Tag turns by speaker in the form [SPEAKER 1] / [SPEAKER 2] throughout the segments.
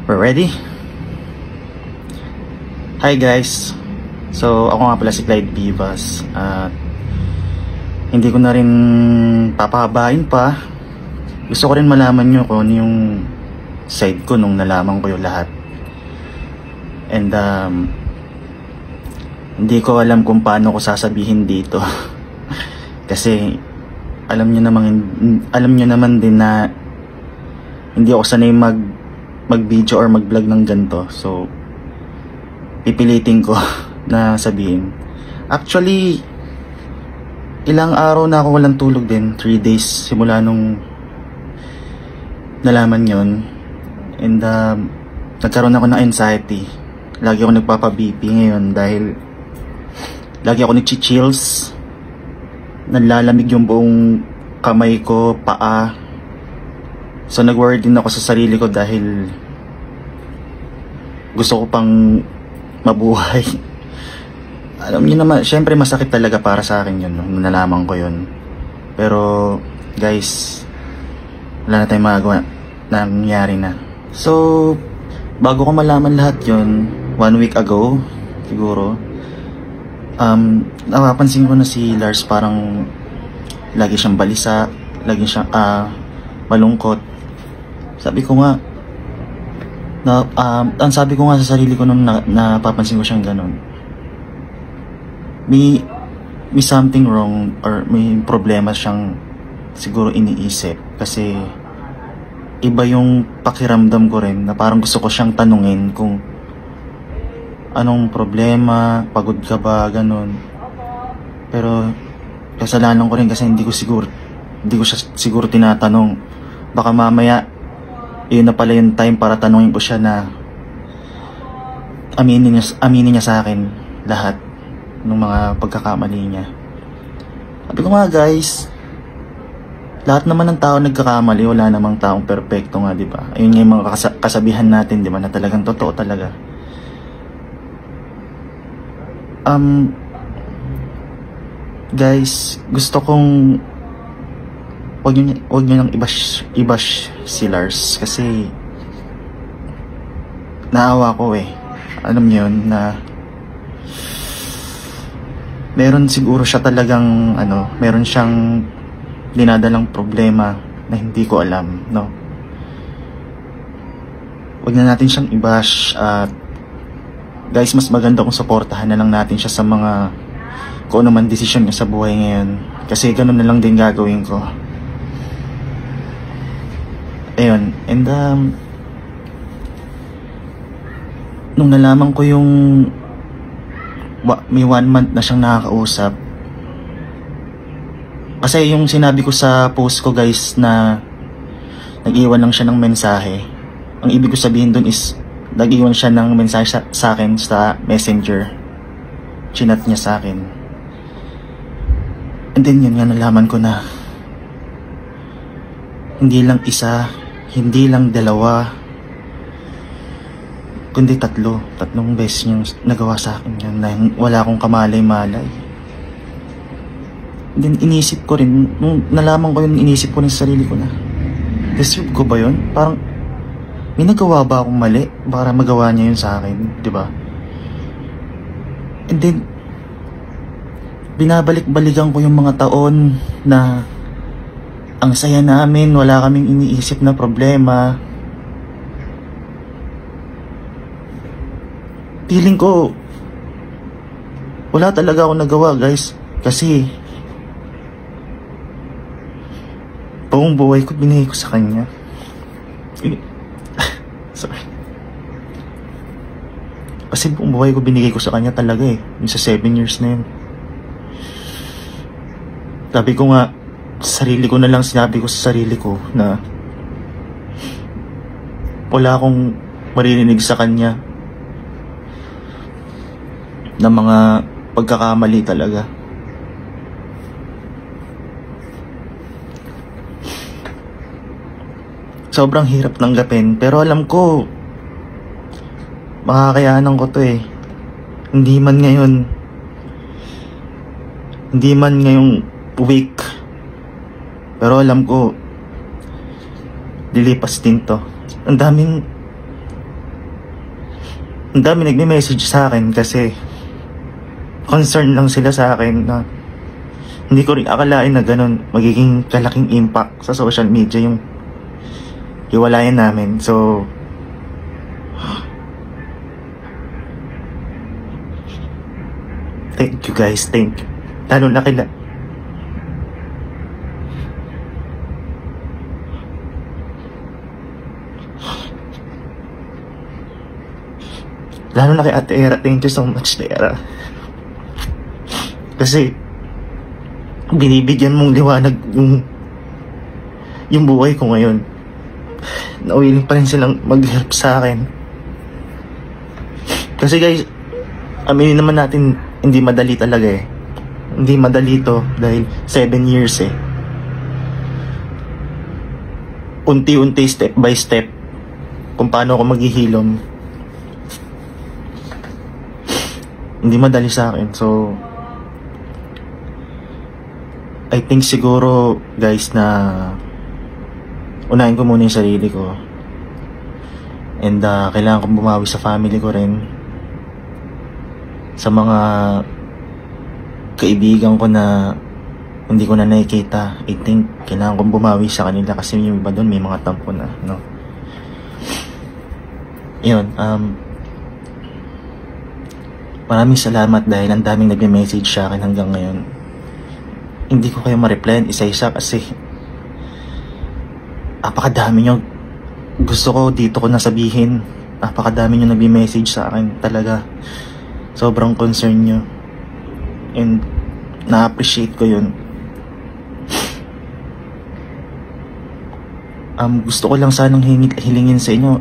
[SPEAKER 1] We're ready? Hi guys! So, ako nga pala si Clyde Vivas at hindi ko na rin papahabain pa. Gusto ko rin malaman nyo kung ano yung side ko nung nalaman ko yung lahat. And hindi ko alam kung paano ko sasabihin dito. Kasi alam nyo naman din na hindi ako sanay mag-video or mag-vlog ng ganito. So, pipilitin ko na sabihin. Actually, ilang araw na ako walang tulog din. 3 days simula nung nalaman yon. And nagkaroon ako ng anxiety. Lagi ako nagpapa-BP ngayon dahil lagi ako nag-chills. Nalalamig yung buong kamay ko, paa. So nag-worry din ako sa sarili ko dahil gusto ko pang mabuhay. Alam niyo naman, syempre masakit talaga para sa akin yun nung nalaman ko yun. Pero guys, wala na tayong magagawa, nangyari na. So bago ko malaman lahat yun, 1 week ago siguro, napapansin ko na si Lars parang lagi siyang balisa, lagi siyang malungkot. Sabi ko nga ang sabi ko nga sa sarili ko nung napapansin ko siyang ganun, may something wrong or may problema siyang siguro iniisip. Kasi iba yung pakiramdam ko rin na parang gusto ko siyang tanungin kung anong problema, pagod ka ba, ganun. Pero kasalanan ko rin kasi hindi ko siya siguro tinatanong. Baka mamaya yun na pala yung time para tanungin ko siya na aminin niya sa akin lahat ng mga pagkakamali niya. Sabi ko nga guys, lahat naman ng tao nagkakamali, wala namang taong perfecto nga, di ba? Ayun yung mga kasabihan natin, di ba, na talagang totoo talaga. Guys, gusto kong wag niyo nang i-bash si Lars kasi naawa ko eh. Alam niyo yun na meron siguro siya talagang meron siyang dinadalang problema na hindi ko alam, no? Wag na natin siyang i-bash at guys, mas maganda kung suportahan na lang natin siya sa mga kung ano man desisyon niya sa buhay ngayon. Kasi ganun na lang din gagawin ko. Ayun, and nung nalaman ko yung may 1 month na siyang nakakausap, kasi yung sinabi ko sa post ko guys na nag-iwan lang siya ng mensahe, ang ibig ko sabihin dun is nag-iwan siya ng mensahe sa akin sa messenger, chinat niya sa akin. And then yun nga, nalaman ko na hindi lang isa, hindi lang 2, kundi 3 beses niyang nagawa sa akin yun na wala akong kamalay-malay. Then inisip ko rin, nung nalaman ko yun, inisip ko rin sa sarili ko na deserve ko ba yun? Parang may nagawa ba akong mali para magawa niya yun sa akin, di ba? And then binabalik-balikan ko yung mga taon na ang saya namin, wala kaming iniisip na problema. Feeling ko wala talaga akong nagawa guys, kasi buong buhay ko binigay ko sa kanya. Sorry. Kasi buong buhay ko binigay ko sa kanya talaga eh, yung sa 7 years na yun. Sabi ko nga, sinabi ko sa sarili ko na wala akong maririnig sa kanya na mga pagkakamali talaga. Sobrang hirap tanggapin, pero alam ko makakayanan ko to eh. Hindi man ngayong week, pero alam ko lilipas din to. Ang daming ang dami nagme-message sa akin kasi concern lang sila sa akin na hindi ko rin akalain na ganun magiging kalaking impact sa social media yung hiwalayan namin. So thank you guys, thank you. Lalo na kila kay Ate Era. Thank you so much, Era. Kasi binibigyan mong liwanag yung buhay ko ngayon. Willing pa rin silang mag-help sa akin. Kasi guys, aminin naman natin, hindi madali talaga eh. Hindi madali to dahil 7 years eh. Unti-unti, step by step, kung paano ako maghihilom. Hindi madali sa akin. So I think siguro guys na unahin ko muna yung sarili ko. And kailangan kong bumawi sa family ko rin. Sa mga kaibigan ko na hindi ko na nakikita. I think kailangan kong bumawi sa kanila kasi yung iba doon may mga tampo na, no? Yun, maraming salamat dahil ang daming nagme-message sa akin hanggang ngayon. Hindi ko kayo ma-replyan isa-isa kasi napakadami nyo. Gusto ko dito ko nasabihin. Napakadami nyo nagme-message sa akin. Talaga sobrang concern nyo. And na-appreciate ko yun. Gusto ko lang sanang hilingin sa inyo.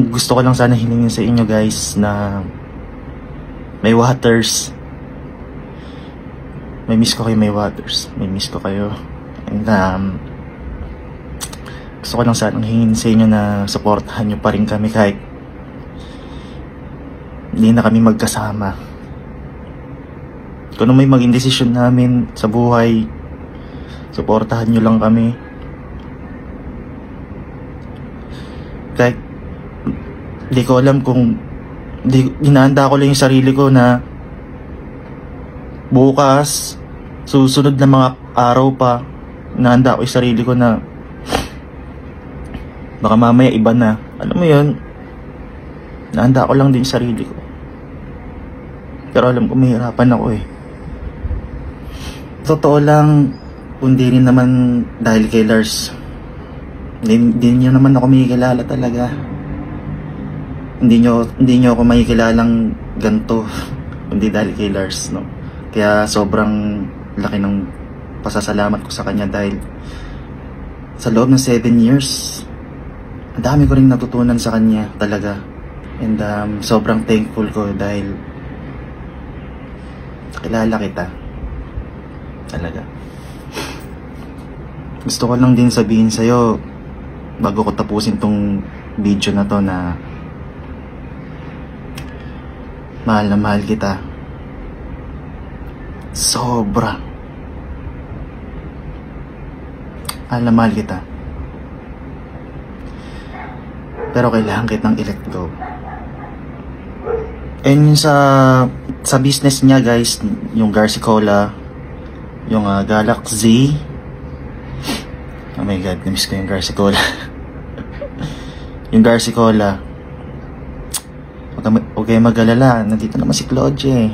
[SPEAKER 1] Gusto ko lang sana hilingin sa inyo guys na may waters. May miss ko kayo, may waters. May miss ko kayo. And gusto ko lang sanang hingin sa inyo na supportahan nyo pa rin kami kahit hindi na kami magkasama. Kung ano may maging desisyon namin sa buhay, supportahan nyo lang kami. Kahit di ko alam kung hinahanda ko lang yung sarili ko na bukas, susunod na mga araw pa, hinahanda ko yung sarili ko na baka mamaya iba na. Alam mo yun, hinahanda ko lang din yung sarili ko. Pero alam ko mahirapan ako eh. Totoo lang, kundi rin naman dahil kay Lars. Hindi niya naman ako makikilala talaga. Hindi nyo ako makikilalang ganito hindi dahil kay Lars, no? Kaya sobrang laki ng pasasalamat ko sa kanya dahil sa loob ng 7 years ang dami ko rin natutunan sa kanya talaga. And sobrang thankful ko dahil kilala kita talaga. Gusto ko lang din sabihin sa'yo bago ko tapusin tong video na to na mahal kita. Sobra. Mahal kita. Pero kailangan kitang i-let go. And yun sa business niya guys, yung Garcicola, yung Galaxy. Oh my god, namiss ko yung Garcicola. Yung Garcicola. Huwag kayo mag-alala, nandito naman si Claudia eh.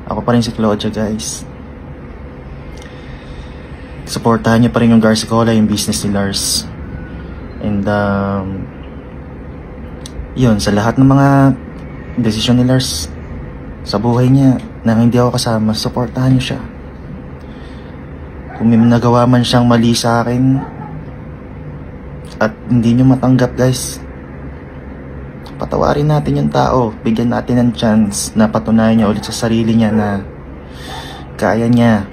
[SPEAKER 1] Ako pa rin si Claudia guys. Supportahan niyo pa rin yung Garcicola, yung business ni Lars. And yun, sa lahat ng mga desisyon ni Lars sa buhay niya na hindi ako kasama, supportahan niyo siya. Kung may nagawa man siyang mali sa akin at hindi niyo matanggap guys, patawarin natin yung tao, bigyan natin ng chance na patunayan niya ulit sa sarili niya na kaya niya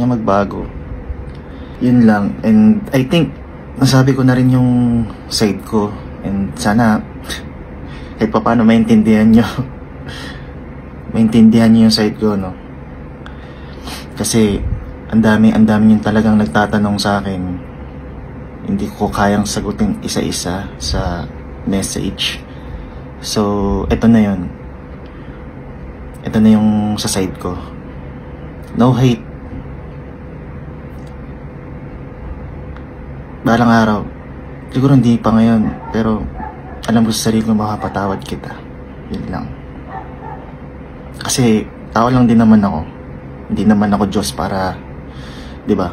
[SPEAKER 1] magbago. Yun lang. And I think nasabi ko na rin yung side ko, and sana kahit pa paano maintindihan niyo yung side ko, no? Kasi ang dami yung talagang nagtatanong sa akin, hindi ko kayang sagutin isa-isa sa message. So, eto na yun. Ito na yung sa side ko. No hate. Balang araw. Siguro hindi pa ngayon. Pero alam ko sa sarili ko makapatawad kita. Yun lang. Kasi tao lang din naman ako. Hindi naman ako Diyos para, di ba?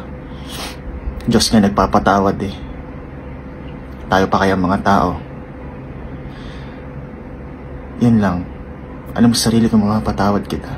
[SPEAKER 1] Diyos nga nagpapatawad eh. Tayo pa kaya mga tao. Yun lang. Alam mo sa sarili ko makapatawad kita.